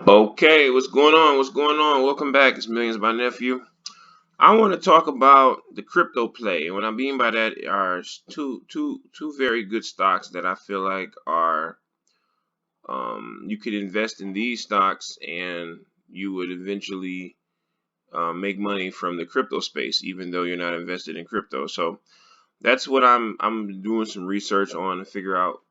Okay, what's going on? What's going on? Welcome back. It's Millions by Nephew. I want to talk about the crypto play, and what I mean by that are two very good stocks that I feel like are you could invest in these stocks and you would eventually make money from the crypto space, even though you're not invested in crypto. So that's what I'm doing some research on to figure out,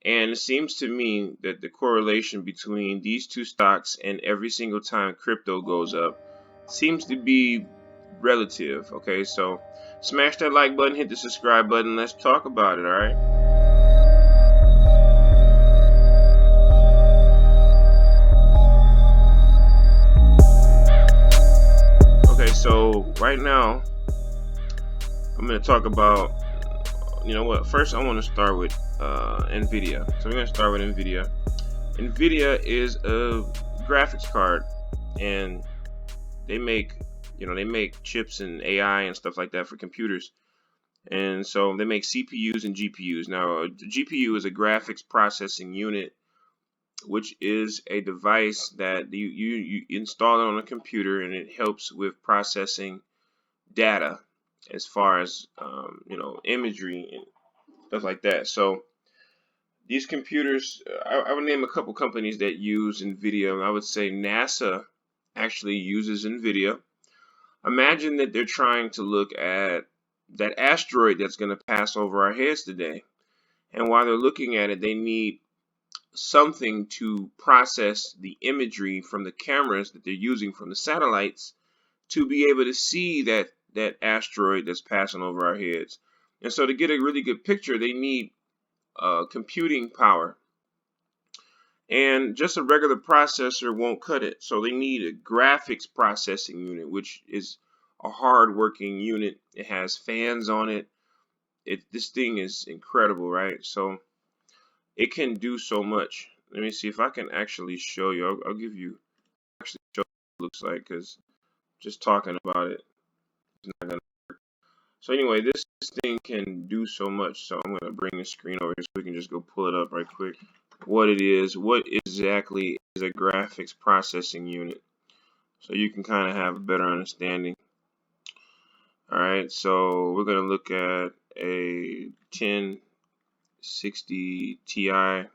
and it seems to me that the correlation between these two stocks and every single time crypto goes up seems to be relative. Okay, so smash that like button, hit the subscribe button. Let's talk about it. All right. Okay, so right now I'm going to talk about, you know what? First, I want to start with NVIDIA. So we're going to start with NVIDIA. NVIDIA is a graphics card, and they make they make chips and AI and stuff like that for computers. And so they make CPUs and GPUs. Now, a GPU is a graphics processing unit, which is a device that you install it on a computer, and it helps with processing data as far as imagery and stuff like that. So these computers, I would name a couple companies that use NVIDIA. I would say NASA actually uses NVIDIA. Imagine that they're trying to look at that asteroid that's going to pass over our heads today. And while they're looking at it, they need something to process the imagery from the cameras that they're using from the satellites to be able to see that asteroid that's passing over our heads. And so to get a really good picture, they need computing power. And just a regular processor won't cut it. So they need a graphics processing unit, which is a hard working unit. It has fans on it. This thing is incredible, right? So it can do so much. Let me see if I can actually show you. I'll give you actually show what it looks like, because just talking about it is not gonna. So anyway, this thing can do so much. So I'm gonna bring the screen over here so we can just go pull it up right quick. What it is, what exactly is a graphics processing unit, so you can kind of have a better understanding. All right, so we're going to look at a 1060 Ti. I'm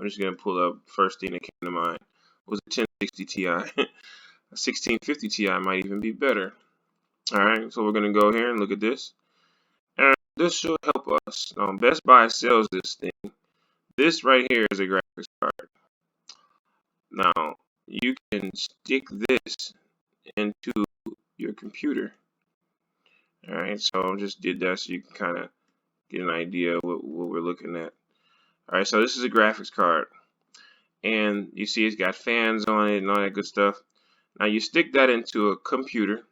just going to pull up first thing that came to mind was a 1060 Ti. A 1650 Ti might even be better. All right, so we're going to go here and look at this. And this should help us. Best Buy sells this thing. This right here is a graphics card. Now, you can stick this into your computer. All right, so I just did that so you can kind of get an idea of what we're looking at. All right, so this is a graphics card, and you see it's got fans on it and all that good stuff. Now you stick that into a computer,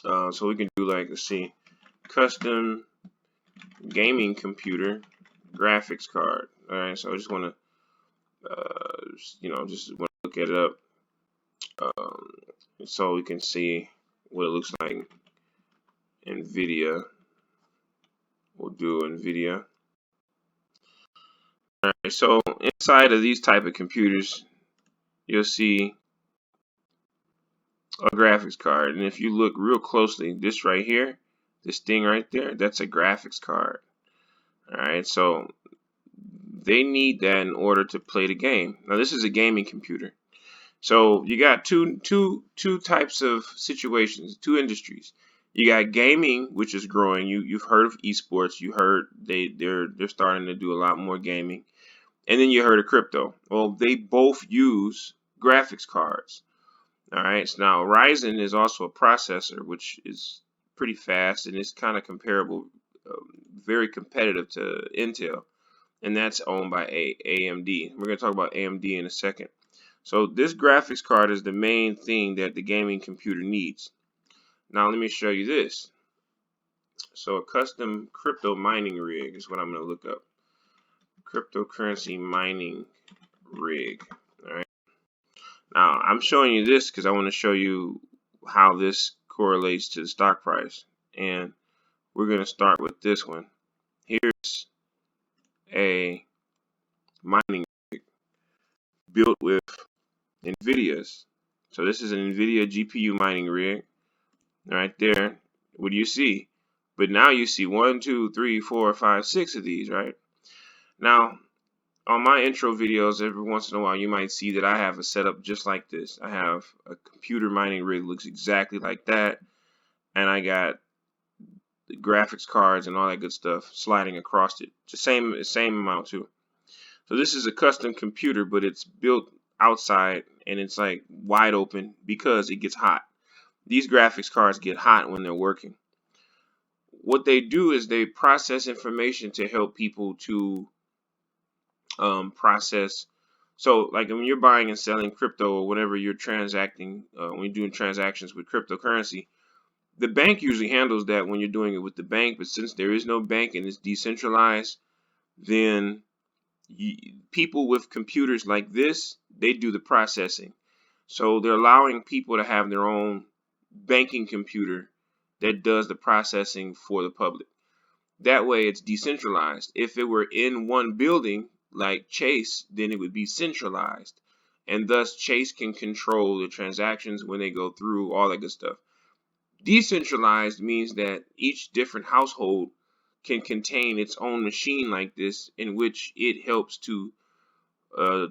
so we can do, like, let's see, custom gaming computer graphics card. All right, so I just want to, just want to look it up, so we can see what it looks like. NVIDIA. We'll do NVIDIA. All right, so inside of these type of computers, you'll see a graphics card. And if you look real closely, this right here, this thing right there, that's a graphics card. All right, so they need that in order to play the game. Now, this is a gaming computer. So you got two types of situations, two industries. You got gaming, which is growing. You've heard of esports. You heard they're starting to do a lot more gaming. And then you heard of crypto. Well, they both use graphics cards. All right. So now Ryzen is also a processor, which is pretty fast, and it's kind of comparable, very competitive to Intel, and that's owned by AMD. We're going to talk about AMD in a second. So this graphics card is the main thing that the gaming computer needs. Now let me show you this. So a custom crypto mining rig is what I'm going to look up. Cryptocurrency mining rig. All right. Now I'm showing you this because I want to show you how this correlates to the stock price. And we're going to start with this one. Here's a mining rig built with NVIDIA's. So this is an NVIDIA GPU mining rig right there. What do you see? But now you see 1, 2, 3, 4, 5, 6 of these, right? Now, on my intro videos, every once in a while, you might see that I have a setup just like this. I have a computer mining rig that looks exactly like that, and I got the graphics cards and all that good stuff sliding across it. It's the same amount too. So this is a custom computer, but it's built outside and it's like wide open because it gets hot. These graphics cards get hot when they're working. What they do is they process information to help people to process. So like when you're buying and selling crypto or whatever you're transacting, when you're doing transactions with cryptocurrency, the bank usually handles that when you're doing it with the bank. But since there is no bank and it's decentralized, then people with computers like this, they do the processing. So they're allowing people to have their own banking computer that does the processing for the public. That way it's decentralized. If it were in one building like Chase, then it would be centralized. And thus Chase can control the transactions when they go through, all that good stuff. Decentralized means that each different household can contain its own machine like this, in which it helps to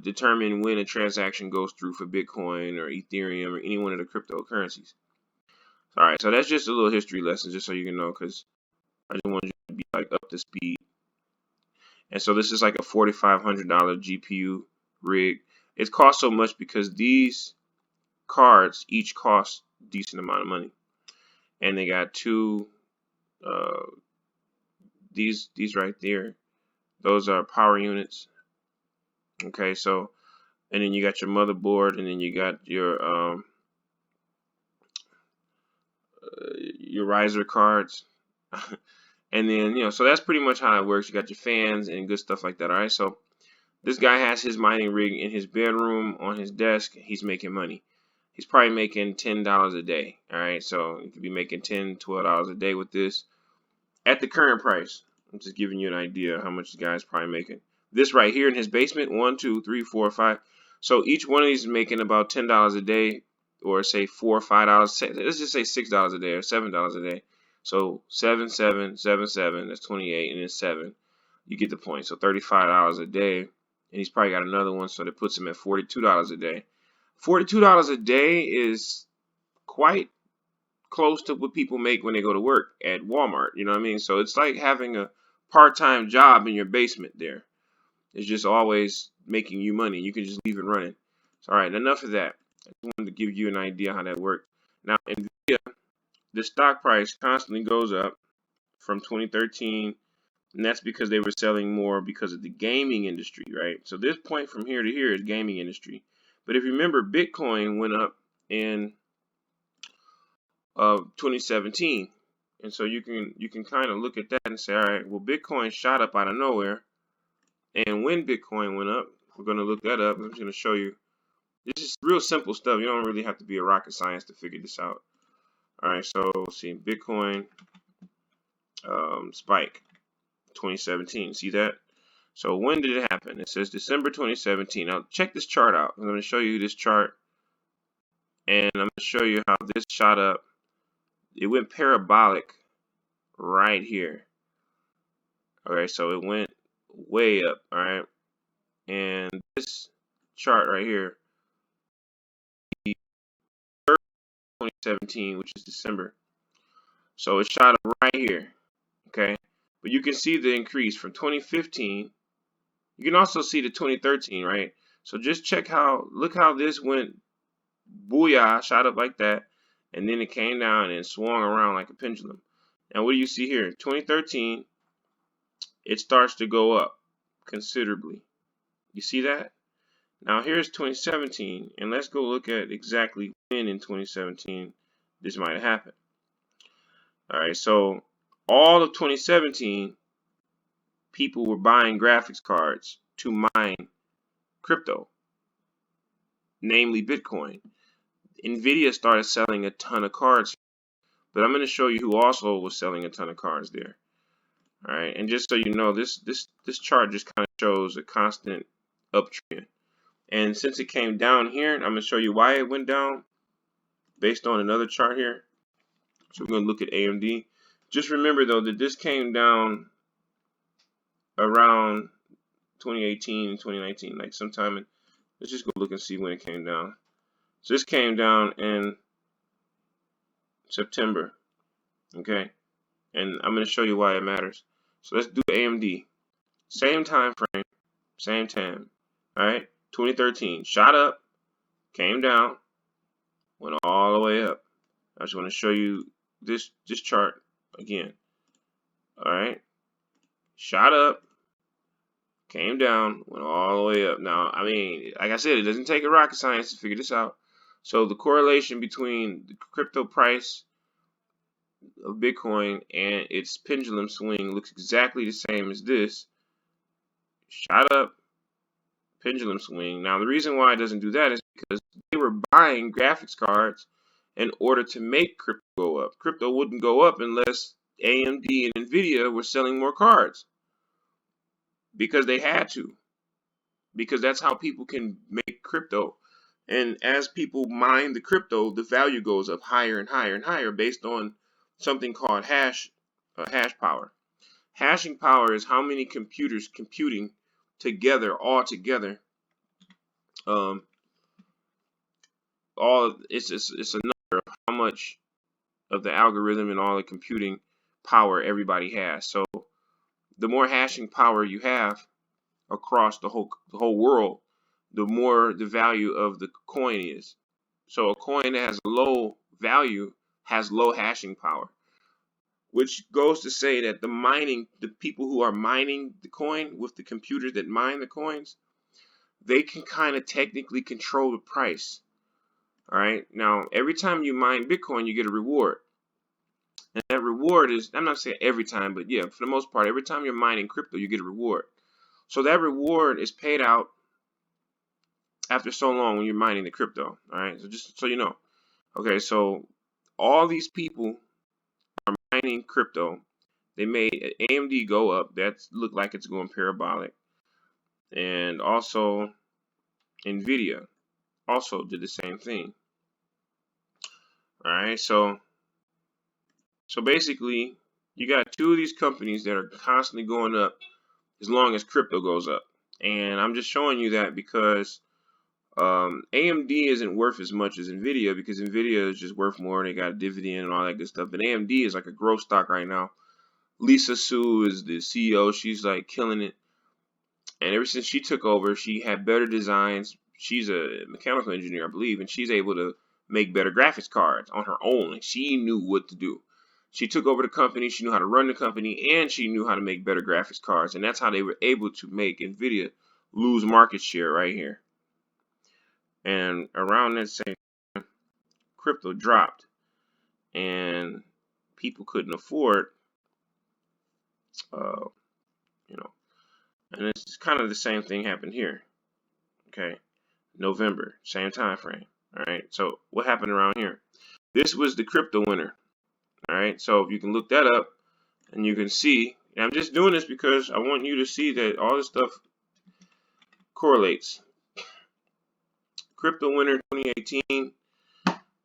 determine when a transaction goes through for Bitcoin or Ethereum or any one of the cryptocurrencies. All right, so that's just a little history lesson, just so you can know, because I just want you to be like up to speed. And so this is like a $4,500 GPU rig. It costs so much because these cards each cost a decent amount of money, and they got two. These right there, those are power units. Okay, so and then you got your motherboard, and then you got your riser cards. And then, so that's pretty much how it works. You got your fans and good stuff like that. All right, so this guy has his mining rig in his bedroom on his desk. He's making money. He's probably making $10 a day. All right, so you could be making $10, $12 a day with this at the current price. I'm just giving you an idea of how much the guy's probably making. This right here in his basement, 1, 2, 3, 4, 5. So each one of these is making about $10 a day, or say $4 or $5. Let's just say $6 a day or $7 a day. So 7, 7, 7, 7. That's 28, and then 7. You get the point. So $35 a day, and he's probably got another one, so that puts him at $42 a day. $42 a day is quite close to what people make when they go to work at Walmart. You know what I mean? So it's like having a part-time job in your basement there. It's just always making you money. You can just leave it running. So, all right, enough of that. I just wanted to give you an idea how that worked. Now, NVIDIA, the stock price constantly goes up from 2013, and that's because they were selling more because of the gaming industry, right? So this point from here to here is gaming industry. But if you remember, Bitcoin went up in 2017, and so you can kind of look at that and say, all right, well, Bitcoin shot up out of nowhere, and when Bitcoin went up, we're going to look that up. I'm just going to show you. This is real simple stuff. You don't really have to be a rocket science to figure this out. All right, so let's see, Bitcoin spike 2017. See that? So when did it happen? It says December 2017. Now check this chart out. I'm going to show you this chart, and I'm going to show you how this shot up. It went parabolic right here. All right, so it went way up. All right, and this chart right here, 2017, which is December. So it shot up right here. Okay, but you can see the increase from 2015. You can also see the 2013, right? So just check look how this went booyah, shot up like that, and then it came down and swung around like a pendulum. Now what do you see here? 2013, it starts to go up considerably. You see that? Now here's 2017, and let's go look at exactly when in 2017 this might have happened. All right, so all of 2017, people were buying graphics cards to mine crypto, namely Bitcoin. NVIDIA started selling a ton of cards, but I'm going to show you who also was selling a ton of cards there. All right, and just so you know, this chart just kind of shows a constant uptrend. And since it came down here, I'm going to show you why it went down based on another chart here. So we're going to look at AMD. Just remember, though, that this came down around 2018 and 2019, like sometime in, let's just go look and see when it came down. So this came down in September, okay? And I'm going to show you why it matters. So let's do AMD. Same time frame, same time, all right? 2013, shot up, came down, went all the way up. I just want to show you this chart again, all right? Shot up, came down, went all the way up. Now, I mean, like I said, it doesn't take a rocket science to figure this out. So the correlation between the crypto price of Bitcoin and its pendulum swing looks exactly the same as this. Shot up, pendulum swing. Now, the reason why it doesn't do that is because they were buying graphics cards in order to make crypto go up. Crypto wouldn't go up unless AMD and NVIDIA were selling more cards, because they had to, because that's how people can make crypto. And as people mine the crypto, the value goes up higher and higher and higher based on something called hash power. Hashing power is how many computers computing together, all together. It's a number of how much of the algorithm and all the computing power everybody has. So the more hashing power you have across the whole world, the more the value of the coin is. So a coin that has low value has low hashing power, which goes to say that the people who are mining the coin with the computers that mine the coins, they can kind of technically control the price. All right. Now, every time you mine Bitcoin, you get a reward. And that reward is, I'm not saying every time, but yeah, for the most part, every time you're mining crypto, you get a reward. So that reward is paid out after so long when you're mining the crypto. All right. So just so you know. Okay. So all these people are mining crypto. They made AMD go up. That looked like it's going parabolic. And also NVIDIA also did the same thing. All right. So basically, you got two of these companies that are constantly going up as long as crypto goes up. And I'm just showing you that because AMD isn't worth as much as NVIDIA, because NVIDIA is just worth more and they got a dividend and all that good stuff. But AMD is like a growth stock right now. Lisa Su is the CEO. She's like killing it. And ever since she took over, she had better designs. She's a mechanical engineer, I believe, and she's able to make better graphics cards on her own. Like, she knew what to do. She took over the company, she knew how to run the company, and she knew how to make better graphics cards. And that's how they were able to make NVIDIA lose market share right here. And around that same time, crypto dropped. And people couldn't afford, you know. And it's kind of the same thing happened here. Okay. November, same time frame. All right. So what happened around here? This was the crypto winter. All right. So if you can look that up and you can see, and I'm just doing this because I want you to see that all this stuff correlates. Crypto winter 2018,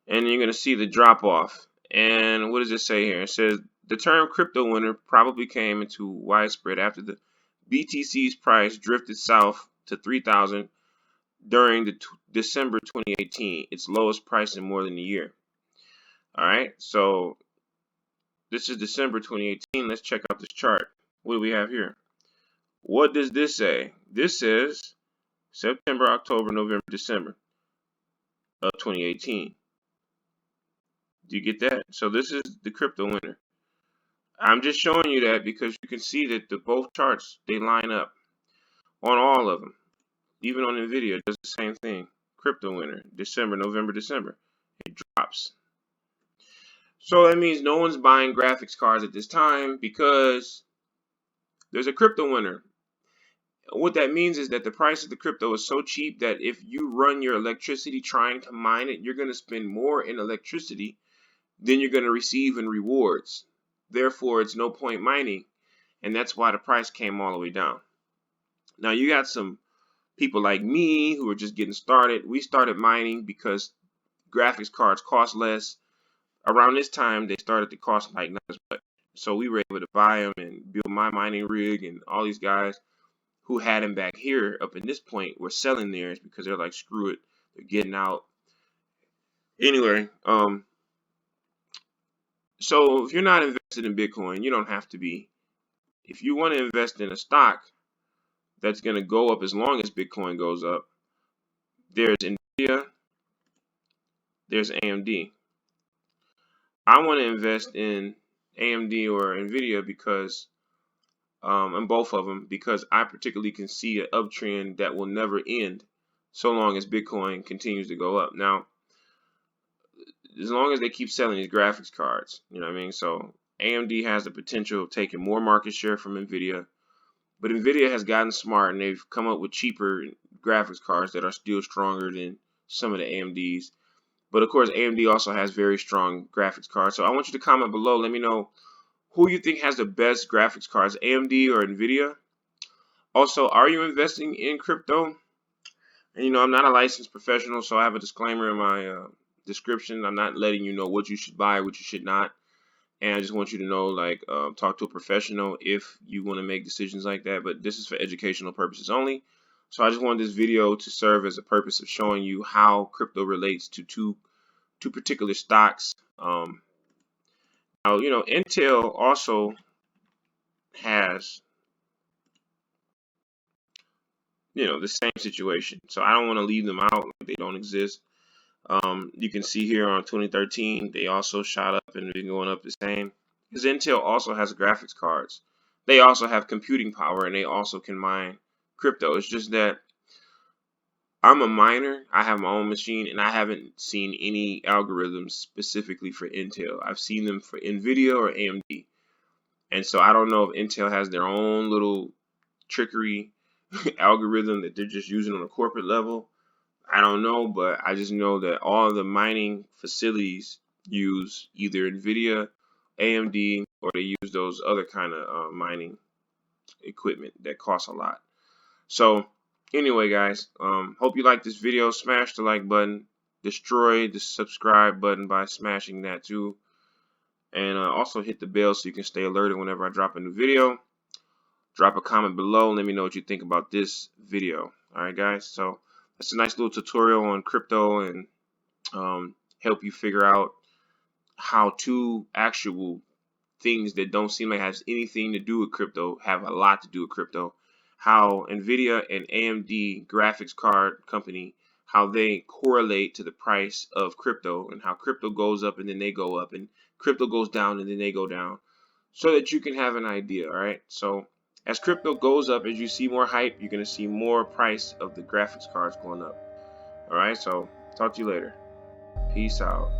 and you're going to see the drop off. And what does it say here? It says the term crypto winter probably came into widespread after the BTC's price drifted south to 3,000 during the December 2018, its lowest price in more than a year. All right, so this is December 2018. Let's check out this chart. What do we have here? What does this say? This says September, October, November, December of 2018. Do you get that? So this is the crypto winter. I'm just showing you that because you can see that both charts, they line up on all of them. Even on NVIDIA, it does the same thing. Crypto winter, December, November, December. It drops. So that means no one's buying graphics cards at this time because there's a crypto winter. What that means is that the price of the crypto is so cheap that if you run your electricity trying to mine it, you're going to spend more in electricity than you're going to receive in rewards. Therefore, it's no point mining, and that's why the price came all the way down. Now, you got some people like me who are just getting started, we started mining because graphics cards cost less. Around this time, they started to cost like not as much. So we were able to buy them and build my mining rig, and all these guys who had them back here up in this point were selling theirs because they're like, screw it, they're getting out. Anyway, so if you're not invested in Bitcoin, you don't have to be. If you want to invest in a stock that's going to go up as long as Bitcoin goes up, there's NVIDIA, there's AMD. I want to invest in AMD or NVIDIA because, and both of them, because I particularly can see an uptrend that will never end so long as Bitcoin continues to go up. Now, as long as they keep selling these graphics cards, you know what I mean? So AMD has the potential of taking more market share from NVIDIA, but NVIDIA has gotten smart and they've come up with cheaper graphics cards that are still stronger than some of the AMDs. But of course, AMD also has very strong graphics cards. So I want you to comment below. Let me know who you think has the best graphics cards, AMD or NVIDIA. Also, are you investing in crypto? And you know, I'm not a licensed professional, so I have a disclaimer in my description. I'm not letting you know what you should buy, what you should not. And I just want you to know, like, talk to a professional if you want to make decisions like that. But this is for educational purposes only. So I just wanted this video to serve as a purpose of showing you how crypto relates to two particular stocks. Now, you know, Intel also has, you know, the same situation. So I don't want to leave them out like they don't exist. You can see here on 2013, they also shot up and been going up the same. Because Intel also has graphics cards. They also have computing power and they also can mine crypto. It's just that I'm a miner. I have my own machine and I haven't seen any algorithms specifically for Intel. I've seen them for NVIDIA or AMD. And so I don't know if Intel has their own little trickery algorithm that they're just using on a corporate level. I don't know, but I just know that all the mining facilities use either NVIDIA, AMD, or they use those other kind of mining equipment that costs a lot. So anyway, guys, hope you like this video. Smash the like button. Destroy the subscribe button by smashing that too. And also hit the bell so you can stay alerted whenever I drop a new video. Drop a comment below and let me know what you think about this video. Alright, guys, so that's a nice little tutorial on crypto and help you figure out how two actual things that don't seem like has anything to do with crypto have a lot to do with crypto. How NVIDIA and AMD graphics card company, how they correlate to the price of crypto, and how crypto goes up and then they go up, and crypto goes down and then they go down, so that you can have an idea. All right, so as crypto goes up, as you see more hype, you're going to see more price of the graphics cards going up. All right, so talk to you later. Peace out.